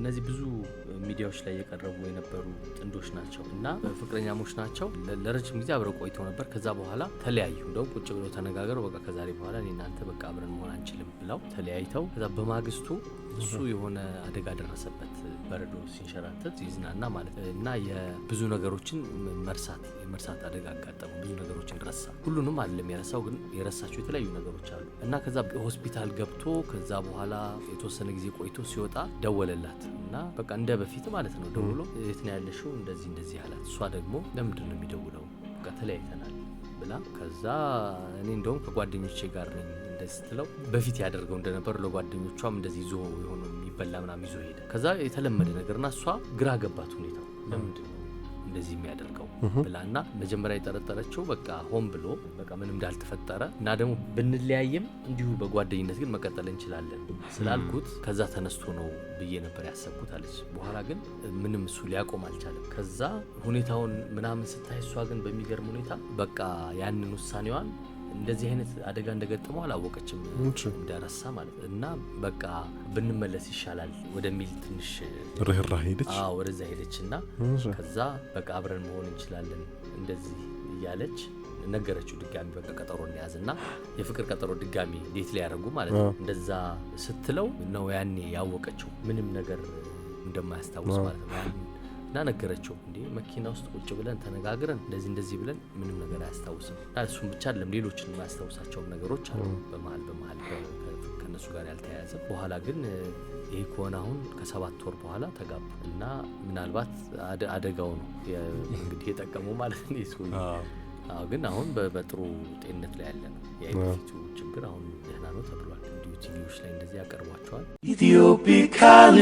እነዚህ ብዙ ሚዲያዎች ላይ የቀረቡ የነበሩ ጥንዶች ናቸው እና ፍቅረኛሞች ናቸው። ለረጅም ጊዜ አብረው ቆይተው ነበር። ከዛ በኋላ ተለያዩ። እንደው ቁጭ ብለው ተነጋገረው በቃ ከዛሬ በኋላ እኔ እናንተ በቃ አብረን መሆን አንችልም ብለው ተለያይተው ከዛ በማግስቱ እሱ የሆነ አደጋ ደረሰበት። በረዶ ሲንሸራተት ይዝናና ማለት እና የብዙ ነገሮችን የመርሳት አደጋ አጋጠመው። ብዙ ነገሮችን ረሳ። ሁሉንም አይደለም የረሳው፣ ግን የረሳቸው የተለያዩ ነገሮች አሉ እና ከዛ ሆስፒታል ገብቶ ከዛ በኋላ የተወሰነ ጊዜ ቆይቶ ሲወጣ ደወለላት እና በቃ እንደ በፊት ማለት ነው ደውሎ የት ነው ያለሽው እንደዚህ አላት። እሷ ደግሞ ለምንድን ነው የሚደውለው በቃ ተለያይተናል ብላ ከዛ እኔ እንደውም ከጓደኞቼ ጋር ነኝ እንደዚህ ስትለው በፊት ያደርገው እንደነበር ለጓደኞቿም እንደዚህ ይዞ የሆነ የሚበላ ምናምን ይዞ ሄደ። ከዛ የተለመደ ነገርና እሷ ግራ ገባት ሁኔታው ለምንድን ነው እንደዚህ የሚያደርገው ብላና መጀመሪያ የጠረጠረችው በቃ ሆን ብሎ በቃ ምንም እንዳልተፈጠረ እና ደግሞ ብንለያይም እንዲሁ በጓደኝነት ግን መቀጠል እንችላለን ስላልኩት ከዛ ተነስቶ ነው ብዬ ነበር ያሰብኩት አለች። በኋላ ግን ምንም እሱ ሊያቆም አልቻለም። ከዛ ሁኔታውን ምናምን ስታይ እሷ ግን በሚገርም ሁኔታ በቃ ያንን ውሳኔዋን እንደዚህ አይነት አደጋ እንደገጠመው አላወቀችም እንደረሳ ማለት እና በቃ ብንመለስ ይሻላል ወደሚል ትንሽ ርህራሄ ሄደች። ወደዛ ሄደችና ከዛ በቃ አብረን መሆን እንችላለን እንደዚህ እያለች ነገረችው። ድጋሚ በቃ ቀጠሮ እንያዝና የፍቅር ቀጠሮ ድጋሚ ዴት ላይ ያደርጉ ማለት ነው። እንደዛ ስትለው ነው ያኔ ያወቀችው ምንም ነገር እንደማያስታውስ ማለት ነው። እና ነገረችው እንዴ መኪና ውስጥ ቁጭ ብለን ተነጋግረን እንደዚህ ብለን ምንም ነገር አያስታውስም። እሱም ብቻ አይደለም ሌሎችን የማያስታውሳቸውም ነገሮች አሉ በመሃል ከነሱ ጋር ያልተያያዘ። በኋላ ግን ይሄ ከሆነ አሁን ከ7 ወር በኋላ ተጋቡ እና ምናልባት አደጋው ነው እንግዲህ የጠቀመው ማለት ነው ይስኩኝ። ግን አሁን በጥሩ ጤንነት ላይ ያለ ነው። የአይነቱ ችግር አሁን ደህና ነው ተብሏል። እንዲሁ ቲቪዎች ላይ እንደዚህ ያቀርቧቸዋል። ኢትዮፒካሊ